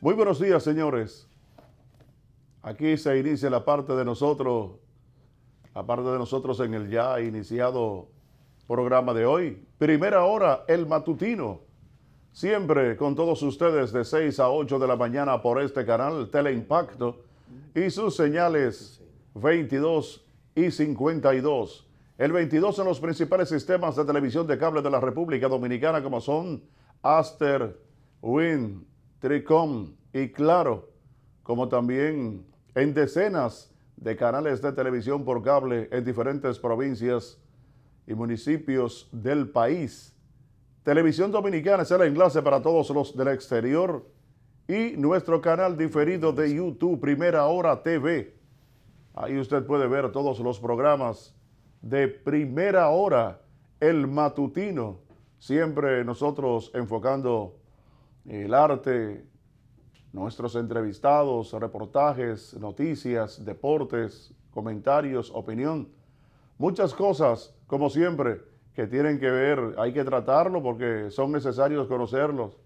Muy buenos días, señores. Aquí se inicia la parte de nosotros en el ya iniciado programa de hoy. Primera hora, el matutino. Siempre con todos ustedes de 6 a 8 de la mañana por este canal Teleimpacto y sus señales 22 y 52. El 22 en los principales sistemas de televisión de cable de la República Dominicana como son Aster, Win, Tricom y Claro, como también en decenas de canales de televisión por cable en diferentes provincias y municipios del país. Televisión Dominicana es el enlace para todos los del exterior y nuestro canal diferido de YouTube, Primera Hora TV. Ahí usted puede ver todos los programas de Primera Hora, el matutino. Siempre nosotros enfocando el arte, nuestros entrevistados, reportajes, noticias, deportes, comentarios, opinión. Muchas cosas, como siempre, que tienen que ver, hay que tratarlo porque son necesarios conocerlos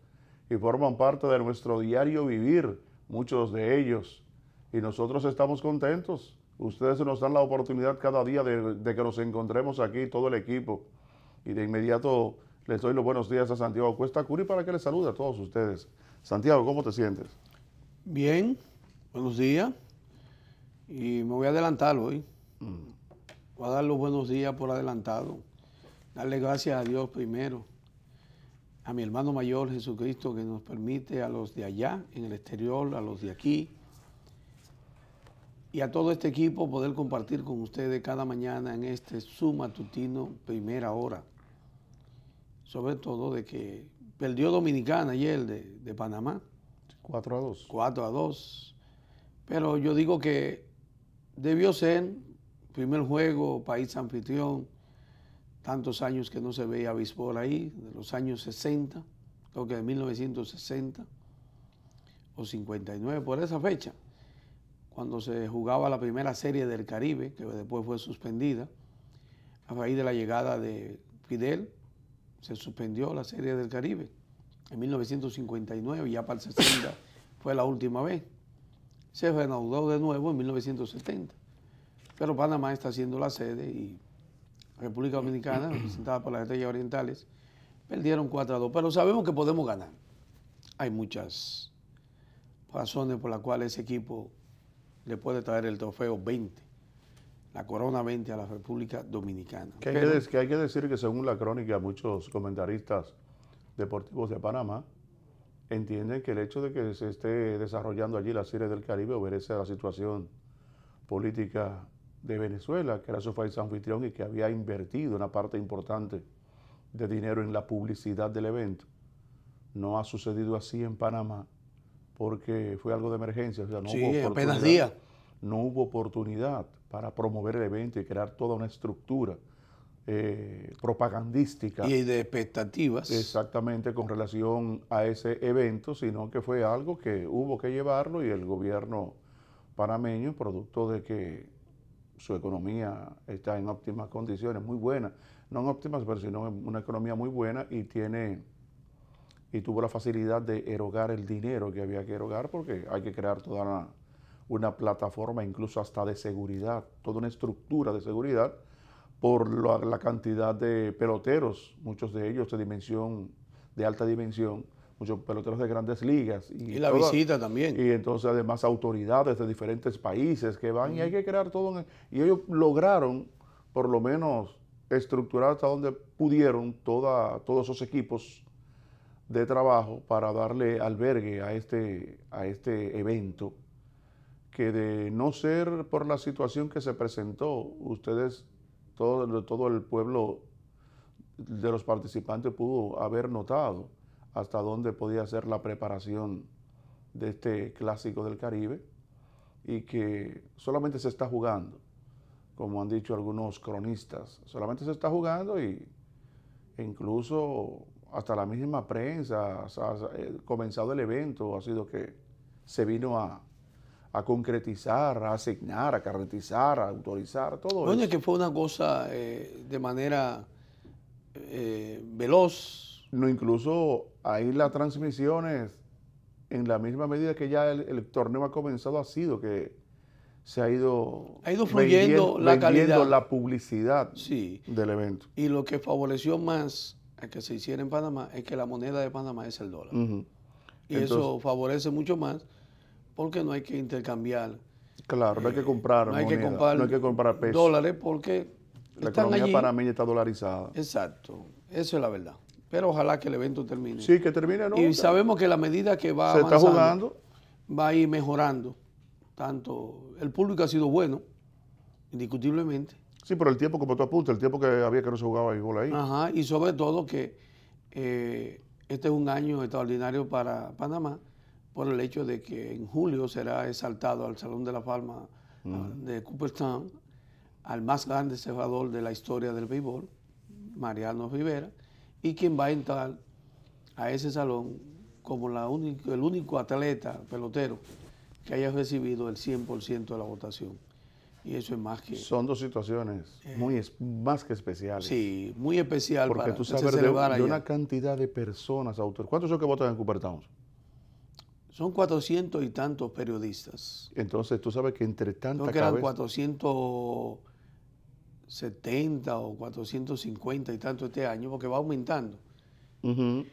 y forman parte de nuestro diario vivir, muchos de ellos. Y nosotros estamos contentos. Ustedes nos dan la oportunidad cada día de que nos encontremos aquí, todo el equipo. Y de inmediato les doy los buenos días a Santiago Cuesta Curi para que les salude a todos ustedes. Santiago, ¿cómo te sientes? Bien, buenos días. Y me voy a adelantar hoy. Voy a dar los buenos días por adelantado. Darle gracias a Dios primero, a mi hermano mayor Jesucristo, que nos permite a los de allá, en el exterior, a los de aquí, y a todo este equipo poder compartir con ustedes cada mañana en este su matutino Primera Hora. Sobre todo de que perdió Dominicana ayer de Panamá. 4-2. 4-2. Pero yo digo que debió ser primer juego, país anfitrión, tantos años que no se veía béisbol ahí, de los años 60, creo que de 1960 o 59, por esa fecha, cuando se jugaba la primera serie del Caribe, que después fue suspendida, a raíz de la llegada de Fidel, se suspendió la serie del Caribe en 1959, y ya para el 60 fue la última vez. Se reanudó de nuevo en 1970, pero Panamá está siendo la sede y República Dominicana, representada por las Estrellas Orientales, perdieron 4-2, pero sabemos que podemos ganar. Hay muchas razones por las cuales ese equipo le puede traer el trofeo 20, la corona 20 a la República Dominicana. Que hay que decir que según la crónica, muchos comentaristas deportivos de Panamá entienden que el hecho de que se esté desarrollando allí la Serie del Caribe obedece a la situación política de Venezuela, que era su país anfitrión y que había invertido una parte importante de dinero en la publicidad del evento. No ha sucedido así en Panamá porque fue algo de emergencia. O sea, no hubo apenas días. No hubo oportunidad para promover el evento y crear toda una estructura propagandística. Y de expectativas. Exactamente, con relación a ese evento, sino que fue algo que hubo que llevarlo y el gobierno panameño, producto de que su economía está en óptimas condiciones, muy buena, no en óptimas, pero sino en una economía muy buena y tuvo la facilidad de erogar el dinero que había que erogar porque hay que crear toda una plataforma, incluso hasta de seguridad, toda una estructura de seguridad por la cantidad de peloteros, muchos de ellos de alta dimensión, muchos peloteros de grandes ligas. Y la visita también. Y entonces además autoridades de diferentes países que van y hay que crear todo. Y ellos lograron por lo menos estructurar hasta donde pudieron todos esos equipos de trabajo para darle albergue a este evento, que de no ser por la situación que se presentó, ustedes, todo el pueblo de los participantes pudo haber notado hasta dónde podía ser la preparación de este clásico del Caribe y que solamente se está jugando, como han dicho algunos cronistas, solamente se está jugando e incluso hasta la misma prensa, comenzado el evento, ha sido que se vino a concretizar, a asignar, a carretizar, a autorizar, todo bueno, eso. Es que fue una cosa de manera veloz. No, incluso ahí las transmisiones en la misma medida que ya el torneo ha comenzado, ha sido que se ha ido fluyendo la calidad, la publicidad sí, del evento. Y lo que favoreció más a que se hiciera en Panamá es que la moneda de Panamá es el dólar. Uh-huh. Y eso favorece mucho más porque no hay que intercambiar. Claro, no hay que comprar no hay moneda, que comprar, no hay que comprar pesos. Dólares porque la están economía allí. panameña está dolarizada. Exacto, eso es la verdad. Pero ojalá que el evento termine. Sí, que termine, ¿no? Y sabemos que a la medida que va se avanzando, está jugando, va a ir mejorando. Tanto el público ha sido bueno, indiscutiblemente. Sí, pero el tiempo, como tú apuntas, el tiempo que había que no se jugaba béisbol ahí. Ajá, y sobre todo que este es un año extraordinario para Panamá por el hecho de que en julio será exaltado al Salón de la Fama de Cooperstown al más grande cerrador de la historia del béisbol, Mariano Rivera, y quien va a entrar a ese salón como el único atleta pelotero que haya recibido el 100% de la votación. Y eso es más que... Son dos situaciones más que especiales. Sí, muy especial. Porque para tú que se sabes celebrara de allá. una cantidad de personas, autores. ¿Cuántos son que votan en Cooperstown? Son 400 y tantos periodistas. Entonces tú sabes que entre tantas Creo que eran 470 o 450 y tanto este año, porque va aumentando. Uh-huh.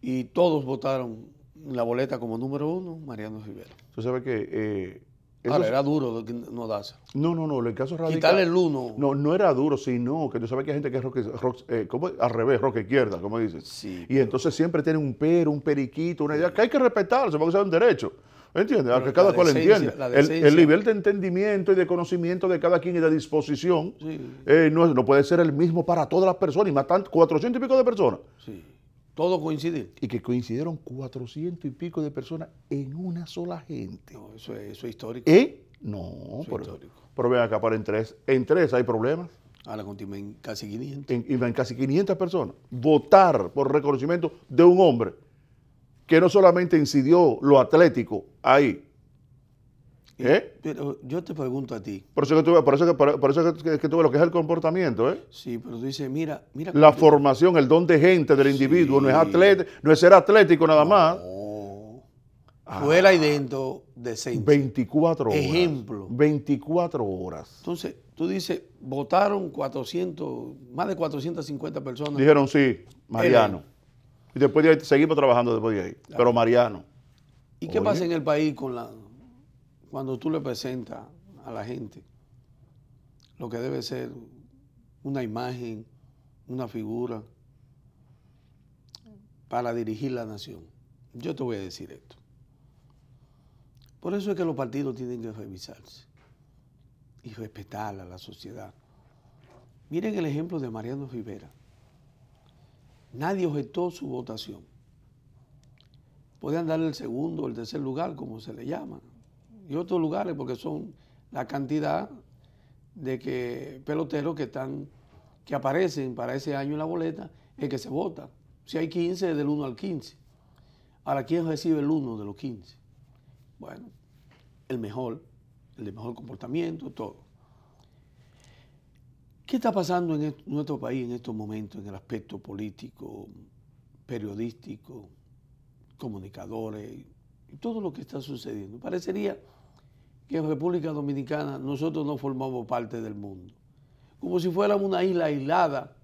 Y todos votaron en la boleta como número 1, Mariano Rivera. Tú sabes que... Ahora, era duro no darse. No, el caso radical... Quitarle el 1. No era duro, sino que tú sabes que hay gente que es al revés, rock izquierda, como dicen. Sí. Y entonces siempre tiene un periquito, una idea, que hay que respetarse porque es un derecho. ¿Entiendes? Aunque cada cual entiende. El nivel de entendimiento y de conocimiento de cada quien y de disposición no puede ser el mismo para todas las personas, y más tanto, 400 y pico de personas. Sí. Todo coincidir. Y que coincidieron 400 y pico de personas en una sola gente. No, eso es histórico. No, eso es histórico. Pero ven acá, en tres hay problemas. Ahora continúan casi 500. En casi 500 personas. Votar por reconocimiento de un hombre que no solamente incidió lo atlético ahí. Pero yo te pregunto a ti. Por eso que tú ves lo que es el comportamiento, Sí, pero tú dices, mira. La formación, el don de gente del individuo, no es ser atlético nada más. Fuera y dentro de 24 horas. Ejemplo. 24 horas. Entonces, tú dices, votaron más de 450 personas. Dijeron sí, Mariano. Y después de ahí seguimos trabajando después de ahí. Claro. Pero Mariano. ¿Y qué pasa en el país cuando tú le presentas a la gente lo que debe ser una imagen, una figura para dirigir la nación? Yo te voy a decir esto. Por eso es que los partidos tienen que revisarse y respetar a la sociedad. Miren el ejemplo de Mariano Rivera. Nadie objetó su votación. Podían darle el segundo o el tercer lugar, como se le llama, y otros lugares, porque son la cantidad de peloteros que aparecen para ese año en la boleta, es que se vota. Si hay 15, es del 1 al 15. Ahora, ¿quién recibe el 1 de los 15? Bueno, el de mejor comportamiento, todo. ¿Qué está pasando en nuestro país en estos momentos en el aspecto político, periodístico, comunicadores y todo lo que está sucediendo? Parecería que en República Dominicana nosotros no formamos parte del mundo, como si fuéramos una isla aislada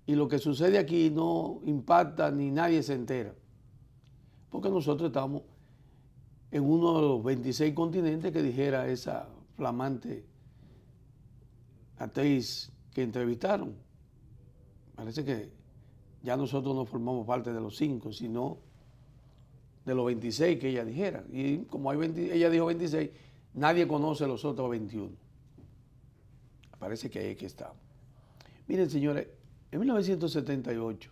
y lo que sucede aquí no impacta ni nadie se entera, porque nosotros estamos en uno de los 26 continentes que dijera esa flamante actriz que entrevistaron. Parece que ya nosotros no formamos parte de los 5, sino de los 26 que ella dijera. Y como ella dijo 26, nadie conoce los otros 21. Parece que ahí es que estamos. Miren, señores, en 1978,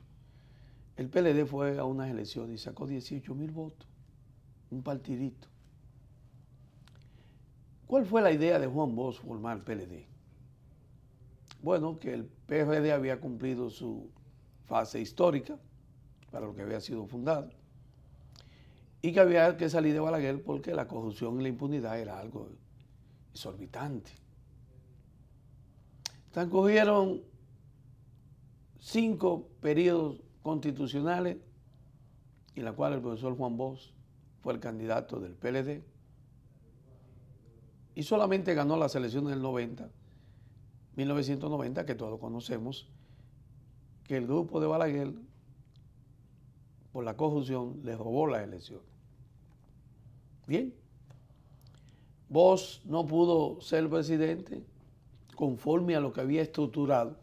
el PLD fue a unas elecciones y sacó 18,000 votos. Un partidito. ¿Cuál fue la idea de Juan Bosch formar el PLD? Bueno, que el PRD había cumplido su fase histórica para lo que había sido fundado y que había que salir de Balaguer porque la corrupción y la impunidad era algo exorbitante. Transcurrieron 5 periodos constitucionales en los cuales el profesor Juan Bosch fue el candidato del PLD y solamente ganó las elecciones del 1990, que todos conocemos, que el grupo de Balaguer, por la corrupción, le robó las elecciones. Bien, Bosch no pudo ser presidente conforme a lo que había estructurado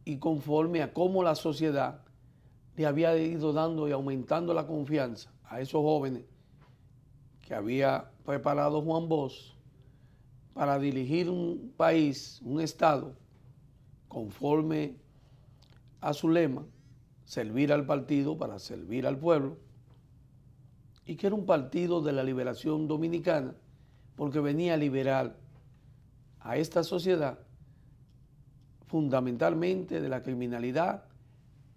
y conforme a cómo la sociedad le había ido dando y aumentando la confianza a esos jóvenes que había preparado Juan Bosch para dirigir un país, un estado, conforme a su lema, servir al partido para servir al pueblo, y que era un partido de la liberación dominicana, porque venía a liberar a esta sociedad fundamentalmente de la criminalidad,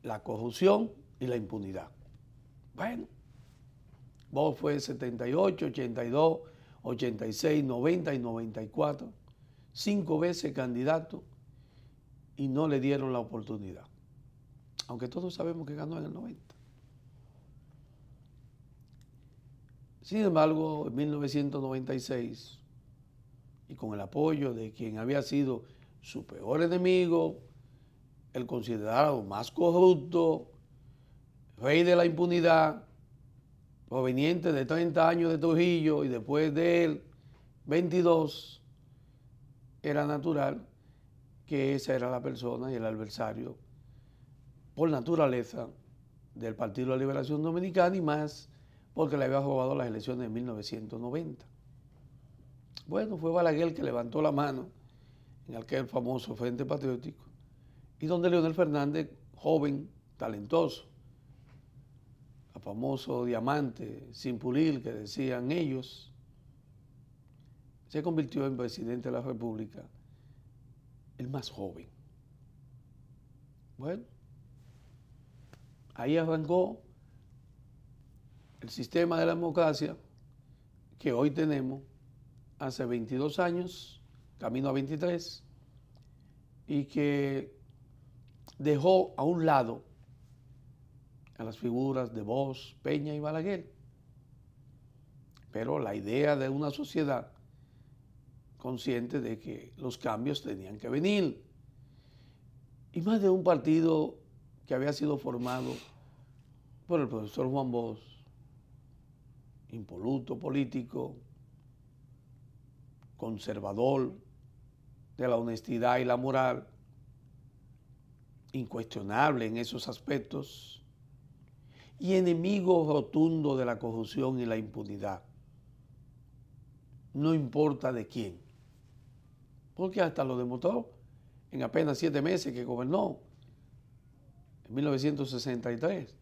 la corrupción y la impunidad. Bueno, Bosch fue 78, 82, 86, 90 y 94, 5 veces candidato y no le dieron la oportunidad. Aunque todos sabemos que ganó en el 90. Sin embargo, en 1996, y con el apoyo de quien había sido su peor enemigo, el considerado más corrupto, rey de la impunidad, proveniente de 30 años de Trujillo y después de él 22, era natural que esa era la persona y el adversario por naturaleza del Partido de la Liberación Dominicana, y más porque le había robado las elecciones de 1990. Bueno, fue Balaguer el que levantó la mano en aquel famoso Frente Patriótico, y donde Leonel Fernández, joven, talentoso, el famoso diamante sin pulir que decían ellos, se convirtió en presidente de la República, el más joven. Bueno, ahí arrancó el sistema de la democracia que hoy tenemos hace 22 años, camino a 23, y que dejó a un lado a las figuras de Bosch, Peña y Balaguer. Pero la idea de una sociedad consciente de que los cambios tenían que venir, y más de un partido que había sido formado por el profesor Juan Bosch, impoluto político, conservador de la honestidad y la moral, incuestionable en esos aspectos, y enemigo rotundo de la corrupción y la impunidad, no importa de quién, porque hasta lo demostró en apenas 7 meses que gobernó, en 1963,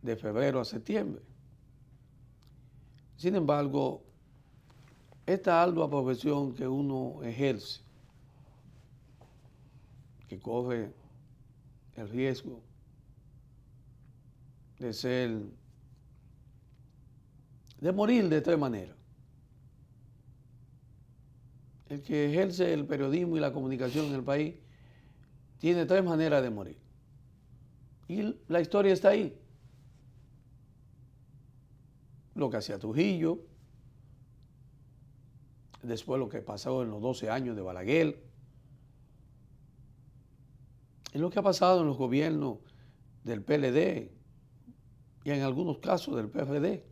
de febrero a septiembre. Sin embargo, esta ardua profesión que uno ejerce, que corre el riesgo de morir de 3 maneras. El que ejerce el periodismo y la comunicación en el país tiene 3 maneras de morir. Y la historia está ahí. Lo que hacía Trujillo, después lo que pasó en los 12 años de Balaguer, y lo que ha pasado en los gobiernos del PLD y en algunos casos del PRD,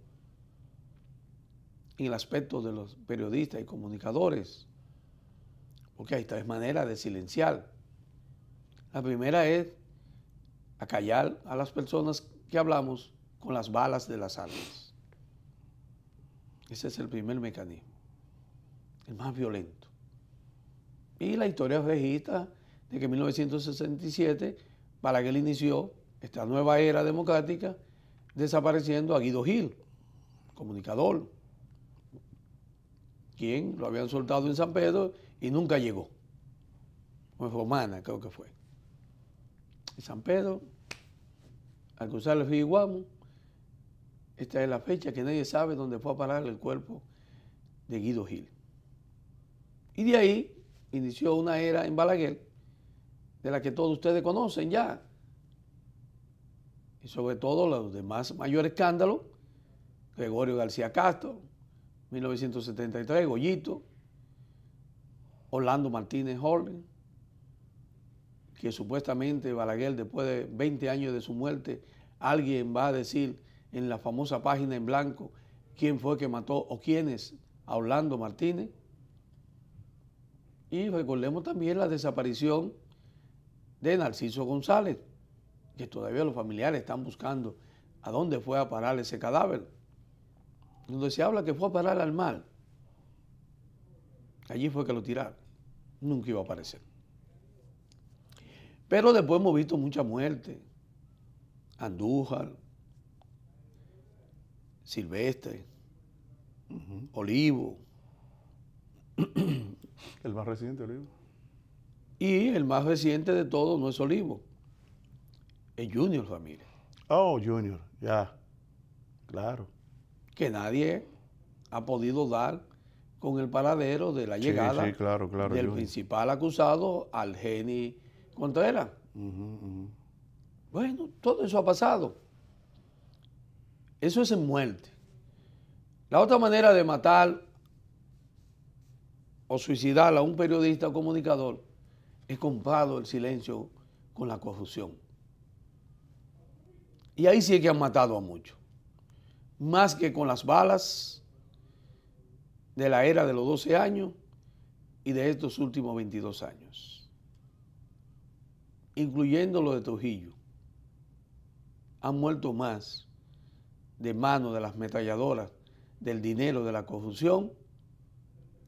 en el aspecto de los periodistas y comunicadores, porque hay 3 maneras de silenciar. La primera es acallar a las personas que hablamos con las balas de las armas. Ese es el primer mecanismo, el más violento. Y la historia registra de que en 1967 Balaguer inició esta nueva era democrática desapareciendo a Guido Gil, comunicador, quien lo habían soltado en San Pedro y nunca llegó. O en Romana, creo que fue. En San Pedro, al cruzar el río Iguamo, esta es la fecha que nadie sabe dónde fue a parar el cuerpo de Guido Gil. Y de ahí inició una era en Balaguer, de la que todos ustedes conocen ya. y sobre todo los demás mayor escándalo, Gregorio García Castro, 1973, Goyito, Orlando Martínez Holding, que supuestamente Balaguer, después de 20 años de su muerte, alguien va a decir en la famosa página en blanco quién fue que mató o quiénes a Orlando Martínez. Y recordemos también la desaparición de Narciso González, que todavía los familiares están buscando a dónde fue a parar ese cadáver, donde se habla que fue a parar al mar. Allí fue que lo tiraron, nunca iba a aparecer. Pero después hemos visto mucha muerte, Andújar, Silvestre, Olivo. El más reciente, Olivo. Y el más reciente de todos no es Olivo, es Junior Ramírez. Oh, Junior, ya, claro. Que nadie ha podido dar con el paradero de la llegada Sí, claro, del Junior. principal acusado, Algeni Contreras. Bueno, todo eso ha pasado. Eso es en muerte. La otra manera de matar o suicidar a un periodista o comunicador es comprado el silencio con la corrupción. Y ahí sí es que han matado a muchos. Más que con las balas de la era de los 12 años y de estos últimos 22 años. Incluyendo lo de Trujillo. Han muerto más de mano de las ametralladoras, del dinero, de la corrupción,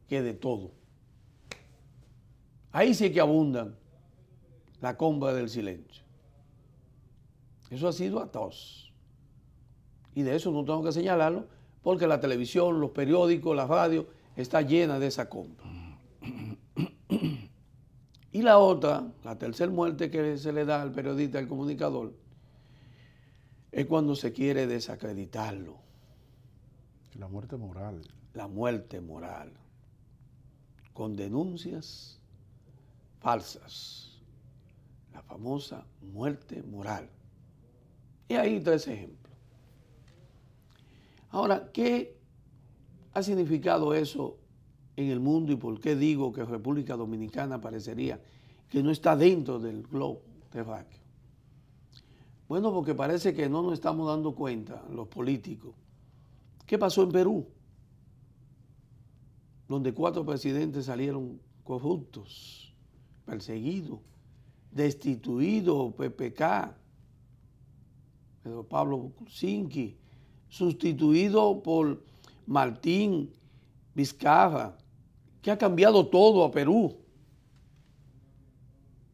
que de todo. Ahí sí que abundan la compra del silencio. Eso ha sido atroz. Y de eso no tengo que señalarlo, porque la televisión, los periódicos, la radio, está llena de esa compra. Y la otra, la tercera muerte que se le da al periodista, al comunicador, es cuando se quiere desacreditarlo. La muerte moral. La muerte moral. Con denuncias falsas. La famosa muerte moral. Y ahí 3 ejemplos. Ahora, ¿qué ha significado eso en el mundo y por qué digo que República Dominicana parecería que no está dentro del globo terráqueo? Bueno, porque parece que no nos estamos dando cuenta, los políticos. ¿Qué pasó en Perú? Donde 4 presidentes salieron corruptos, perseguidos, destituidos, PPK, Pedro Pablo Kuczynski, sustituido por Martín Vizcarra, que ha cambiado todo a Perú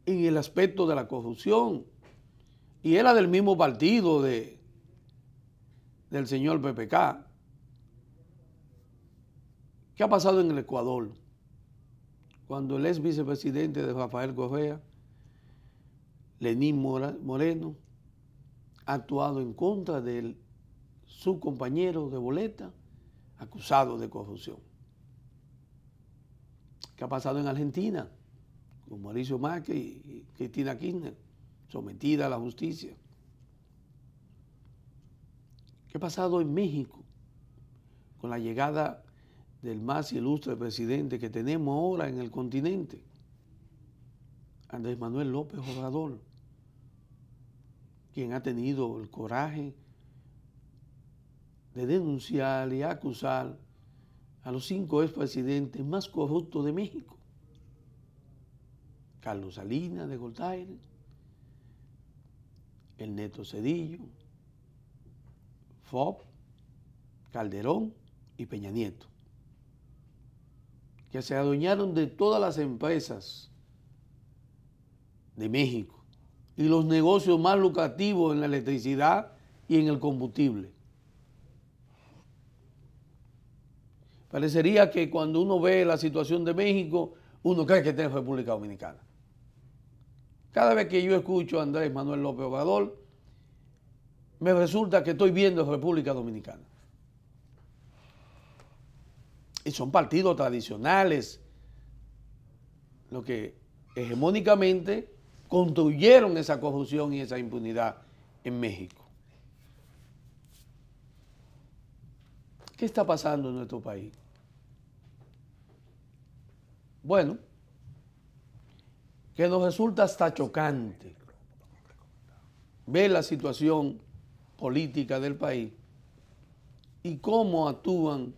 en el aspecto de la corrupción. Y era del mismo partido del señor PPK. ¿Qué ha pasado en el Ecuador? Cuando el ex vicepresidente de Rafael Correa, Lenín Moreno, ha actuado en contra de su compañero de boleta, acusado de corrupción. ¿Qué ha pasado en Argentina? Con Mauricio Macri y Cristina Kirchner, sometida a la justicia. ¿Qué ha pasado en México? Con la llegada del más ilustre presidente que tenemos ahora en el continente, Andrés Manuel López Obrador, quien ha tenido el coraje de denunciar y acusar a los 5 expresidentes más corruptos de México. Carlos Salinas de Gortari, Ernesto Zedillo, Fox, Calderón y Peña Nieto, que se adueñaron de todas las empresas de México y los negocios más lucrativos en la electricidad y en el combustible. Parecería que cuando uno ve la situación de México, uno cree que está en República Dominicana. Cada vez que yo escucho a Andrés Manuel López Obrador, me resulta que estoy viendo República Dominicana. Y son partidos tradicionales, los que hegemónicamente construyeron esa corrupción y esa impunidad en México. ¿Qué está pasando en nuestro país? Bueno, que nos resulta hasta chocante ver la situación política del país y cómo actúan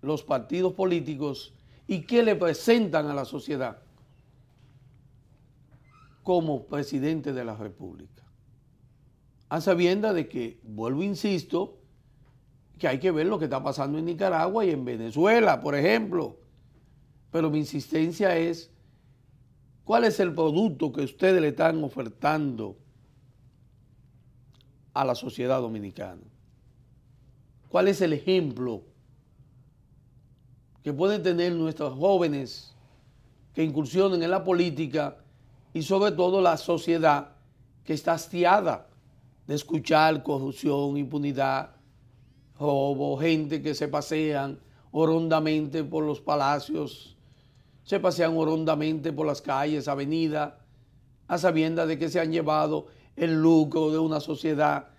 los partidos políticos y qué le presentan a la sociedad como presidente de la República. A sabiendas de que, vuelvo e insisto, que hay que ver lo que está pasando en Nicaragua y en Venezuela, por ejemplo. Pero mi insistencia es, ¿cuál es el producto que ustedes le están ofertando a la sociedad dominicana? ¿Cuál es el ejemplo que pueden tener nuestros jóvenes que incursionen en la política y sobre todo la sociedad que está hastiada de escuchar corrupción, impunidad, robo, gente que se pasean horrendamente por los palacios, se pasean horrendamente por las calles, avenidas, a sabiendas de que se han llevado el lucro de una sociedad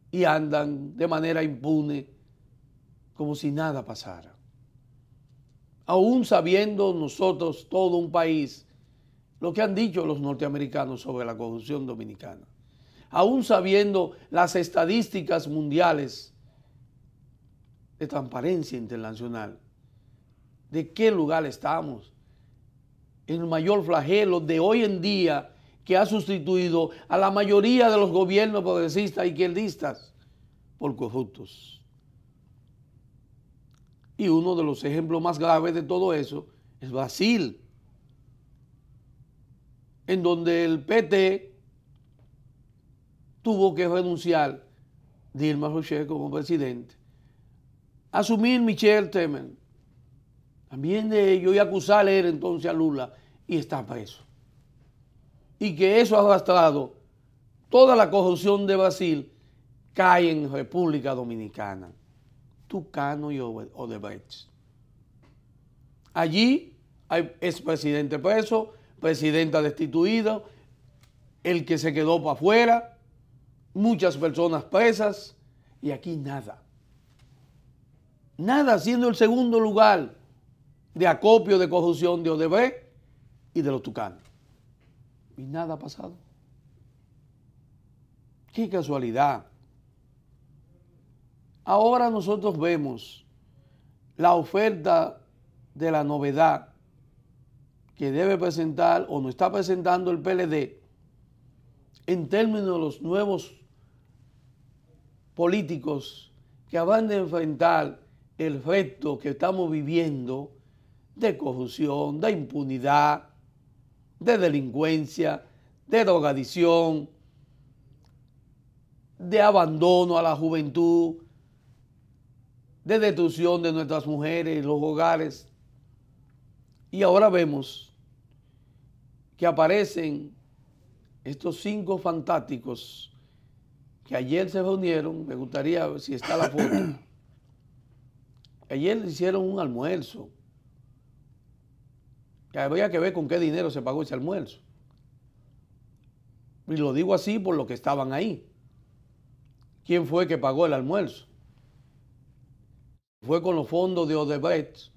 y andan de manera impune como si nada pasara? Aún sabiendo nosotros, todo un país, lo que han dicho los norteamericanos sobre la corrupción dominicana, aún sabiendo las estadísticas mundiales de transparencia internacional, de qué lugar estamos, en el mayor flagelo de hoy en día que ha sustituido a la mayoría de los gobiernos progresistas e izquierdistas por corruptos. Y uno de los ejemplos más graves de todo eso es Brasil, en donde el PT tuvo que renunciar Dilma Rousseff como presidente, asumir Michel Temer, también de ello, y acusarle él entonces a Lula, y está preso. Y que eso ha arrastrado toda la corrupción de Brasil, cae en República Dominicana. Tucano y Odebrecht. Allí hay expresidente preso, presidenta destituida, el que se quedó para afuera, muchas personas presas, y aquí nada. Nada, siendo el segundo lugar de acopio de corrupción de Odebrecht y de los tucanos. Y nada ha pasado. Qué casualidad. Ahora nosotros vemos la oferta de la novedad que debe presentar o nos está presentando el PLD en términos de los nuevos políticos que van a enfrentar el reto que estamos viviendo de corrupción, de impunidad, de delincuencia, de drogadicción, de abandono a la juventud, de destrucción de nuestras mujeres, los hogares. Y ahora vemos que aparecen estos 5 fantásticos que ayer se reunieron. Me gustaría ver si está la foto. Ayer hicieron un almuerzo. Que habría que ver con qué dinero se pagó ese almuerzo. Y lo digo así por los que estaban ahí. ¿Quién fue que pagó el almuerzo? ¿Fue con los fondos de Odebrecht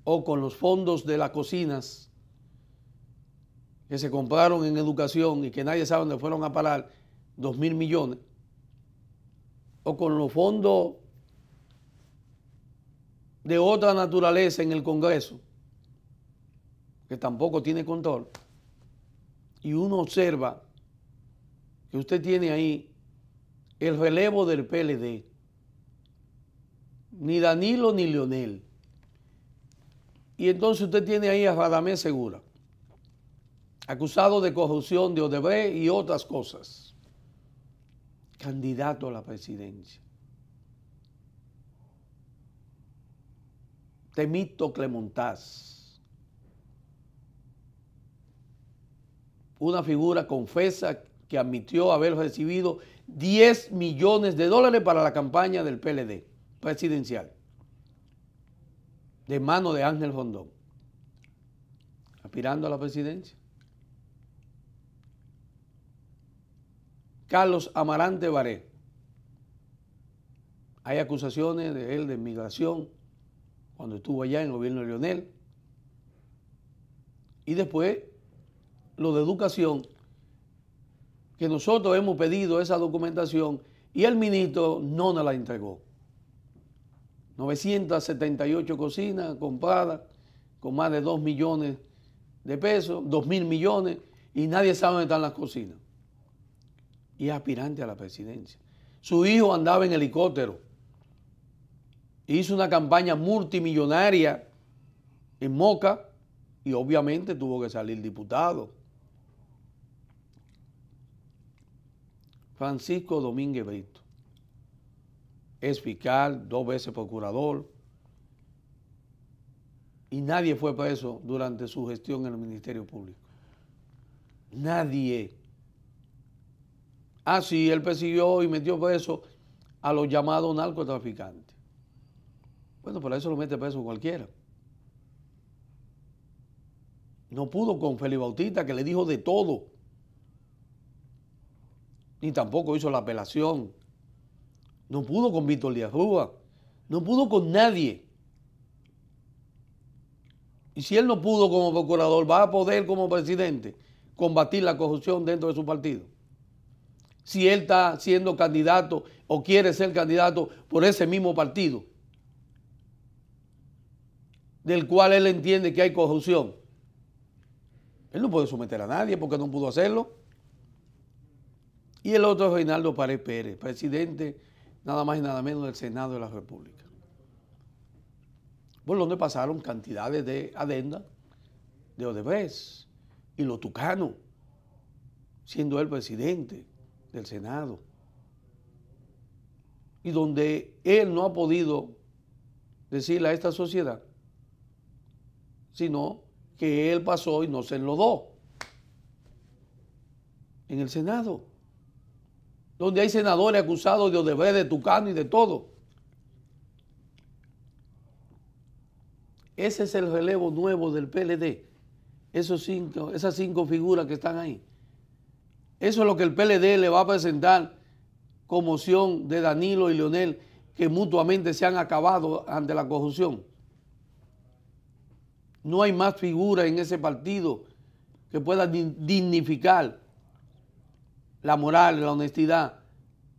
o con los fondos de las cocinas que se compraron en educación y que nadie sabe dónde fueron a parar 2.000 millones? ¿O con los fondos de otra naturaleza en el Congreso, que tampoco tiene control? Y uno observa que usted tiene ahí el relevo del PLD. Ni Danilo ni Leonel. Y entonces usted tiene ahí a Radamés Segura, acusado de corrupción de Odebrecht y otras cosas, candidato a la presidencia. Temístocle Montaz, una figura confesa que admitió haber recibido $10 millones para la campaña del PLD presidencial, de mano de Ángel Rondón, aspirando a la presidencia. Carlos Amarante Baré, Hay acusaciones de él de inmigración cuando estuvo allá en el gobierno de Leonel. Y después lo de educación, que nosotros hemos pedido esa documentación y el ministro no nos la entregó. 978 cocinas compradas con más de 2 millones de pesos, 2.000 millones, y nadie sabe dónde están las cocinas. Y es aspirante a la presidencia. Su hijo andaba en helicóptero. Hizo una campaña multimillonaria en Moca y obviamente tuvo que salir diputado. Francisco Domínguez Brito es fiscal, 2 veces procurador, y nadie fue preso durante su gestión en el Ministerio Público. Nadie. Ah, sí, él persiguió y metió preso a los llamados narcotraficantes. Bueno, por eso lo mete preso cualquiera. No pudo con Félix Bautista, que le dijo de todo. Ni tampoco hizo la apelación. No pudo con Víctor Díaz Rúa. No pudo con nadie. Y si él no pudo como procurador, ¿va a poder como presidente combatir la corrupción dentro de su partido? Si él está siendo candidato o quiere ser candidato por ese mismo partido, del cual él entiende que hay corrupción, él no puede someter a nadie porque no pudo hacerlo. Y el otro es Reinaldo Pared Pérez, presidente nada más y nada menos del Senado de la República, por donde pasaron cantidades de adendas de Odebrecht y los tucanos, siendo él presidente del Senado, y donde él no ha podido decirle a esta sociedad, sino que él pasó y no se enlodó en el Senado, donde hay senadores acusados de Odebrecht, de tucano y de todo. Ese es el relevo nuevo del PLD, esas 5 figuras que están ahí. Eso es lo que el PLD le va a presentar como opción de Danilo y Leonel, que mutuamente se han acabado ante la corrupción. No hay más figuras en ese partido que puedan dignificar la moral, la honestidad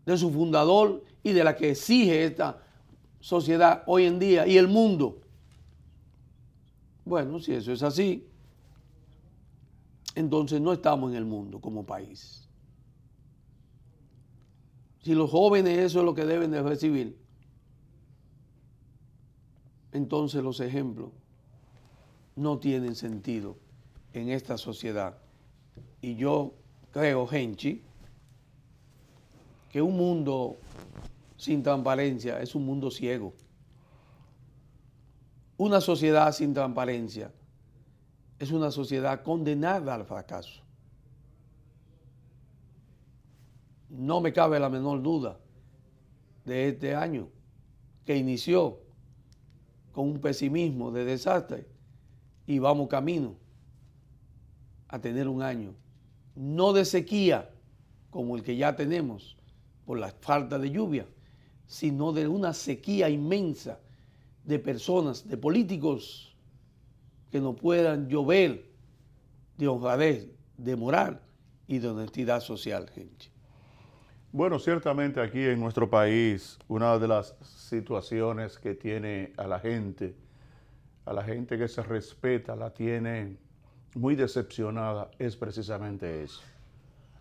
de su fundador y de la que exige esta sociedad hoy en día y el mundo. Bueno, si eso es así, entonces no estamos en el mundo como país. Si los jóvenes eso es lo que deben de recibir, entonces los ejemplos no tienen sentido en esta sociedad. Y yo creo, Genchi, que un mundo sin transparencia es un mundo ciego. Una sociedad sin transparencia es una sociedad condenada al fracaso. No me cabe la menor duda de este año, que inició con un pesimismo de desastre y vamos camino a tener un año no de sequía como el que ya tenemos por la falta de lluvia, sino de una sequía inmensa de personas, de políticos que no puedan llover de honradez, de moral y de honestidad social, gente. Bueno, ciertamente aquí en nuestro país, una de las situaciones que tiene a la gente que se respeta, la tiene muy decepcionada, es precisamente eso.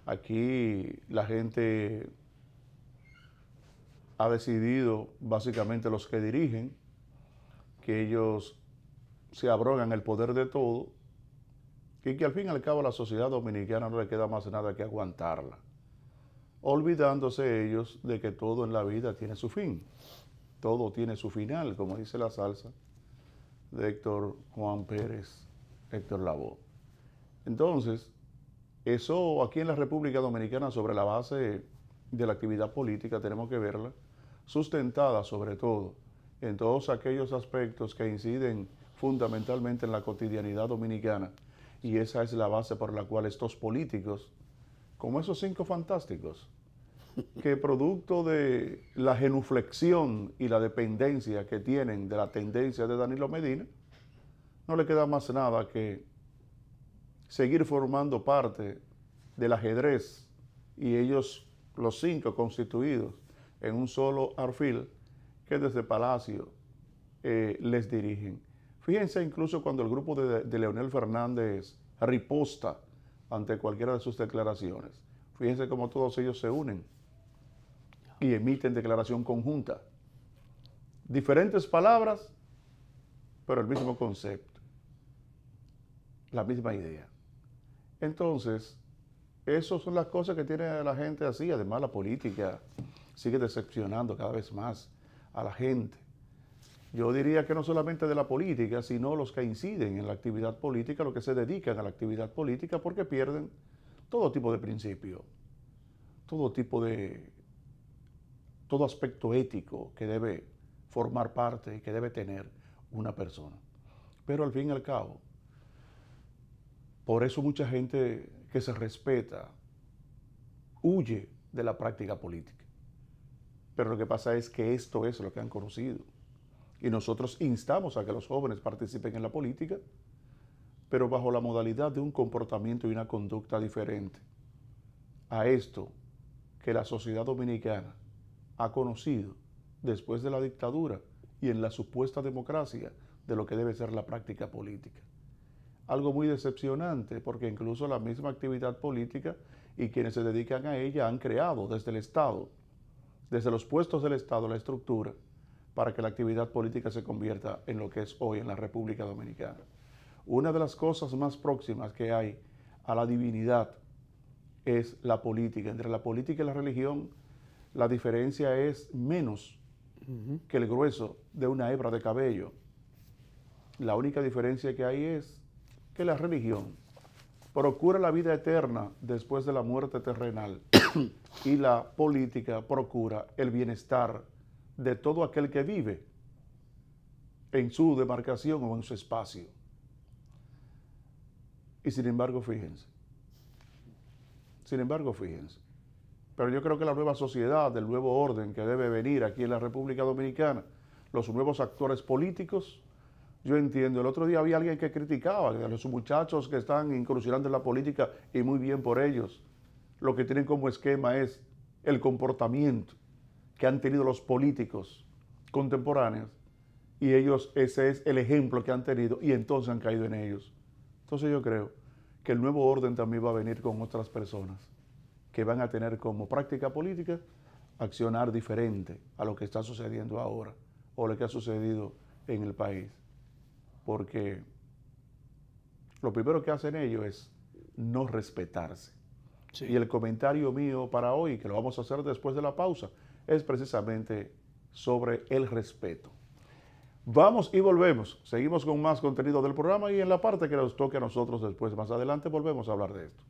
Aquí la gente ha decidido, básicamente los que dirigen, que ellos se abrogan el poder de todo y que al fin y al cabo a la sociedad dominicana no le queda más nada que aguantarla, olvidándose ellos de que todo en la vida tiene su fin, todo tiene su final, como dice la salsa de Héctor Juan Pérez, Héctor Lavoe. Entonces, eso aquí en la República Dominicana, sobre la base de la actividad política, tenemos que verla sustentada sobre todo en todos aquellos aspectos que inciden fundamentalmente en la cotidianidad dominicana, y esa es la base por la cual estos políticos, como esos 5 fantásticos, que producto de la genuflexión y la dependencia que tienen de la tendencia de Danilo Medina, no le queda más nada que seguir formando parte del ajedrez y ellos, los 5 constituidos en un solo alfil que desde Palacio les dirigen. Fíjense incluso cuando el grupo de Leonel Fernández riposta ante cualquiera de sus declaraciones. Fíjense cómo todos ellos se unen y emiten declaración conjunta. Diferentes palabras, pero el mismo concepto, la misma idea. Entonces, esas son las cosas que tiene la gente así. Además, la política sigue decepcionando cada vez más a la gente. Yo diría que no solamente de la política, sino los que inciden en la actividad política, los que se dedican a la actividad política, porque pierden todo tipo de principio, todo aspecto ético que debe formar parte y que debe tener una persona. Pero al fin y al cabo, por eso mucha gente que se respeta huye de la práctica política. Pero lo que pasa es que esto es lo que han conocido. Y nosotros instamos a que los jóvenes participen en la política, pero bajo la modalidad de un comportamiento y una conducta diferente a esto que la sociedad dominicana ha conocido después de la dictadura y en la supuesta democracia de lo que debe ser la práctica política. Algo muy decepcionante, porque incluso la misma actividad política y quienes se dedican a ella han creado desde el Estado, desde los puestos del Estado, la estructura para que la actividad política se convierta en lo que es hoy en la República Dominicana. Una de las cosas más próximas que hay a la divinidad es la política. Entre la política y la religión, la diferencia es menos que el grueso de una hebra de cabello. La única diferencia que hay es que la religión procura la vida eterna después de la muerte terrenal y la política procura el bienestar de todo aquel que vive en su demarcación o en su espacio. Y sin embargo, fíjense. Pero yo creo que la nueva sociedad, el nuevo orden que debe venir aquí en la República Dominicana, los nuevos actores políticos, yo entiendo, el otro día había alguien que criticaba a los muchachos que están incursionando en la política y muy bien por ellos. Lo que tienen como esquema es el comportamiento que han tenido los políticos contemporáneos y ellos, ese es el ejemplo que han tenido y entonces han caído en ellos. Entonces yo creo que el nuevo orden también va a venir con otras personas que van a tener como práctica política accionar diferente a lo que está sucediendo ahora o lo que ha sucedido en el país. Porque lo primero que hacen ellos es no respetarse. Sí. Y el comentario mío para hoy, que lo vamos a hacer después de la pausa, es precisamente sobre el respeto. Vamos y volvemos. Seguimos con más contenido del programa y en la parte que nos toque a nosotros después, más adelante, volvemos a hablar de esto.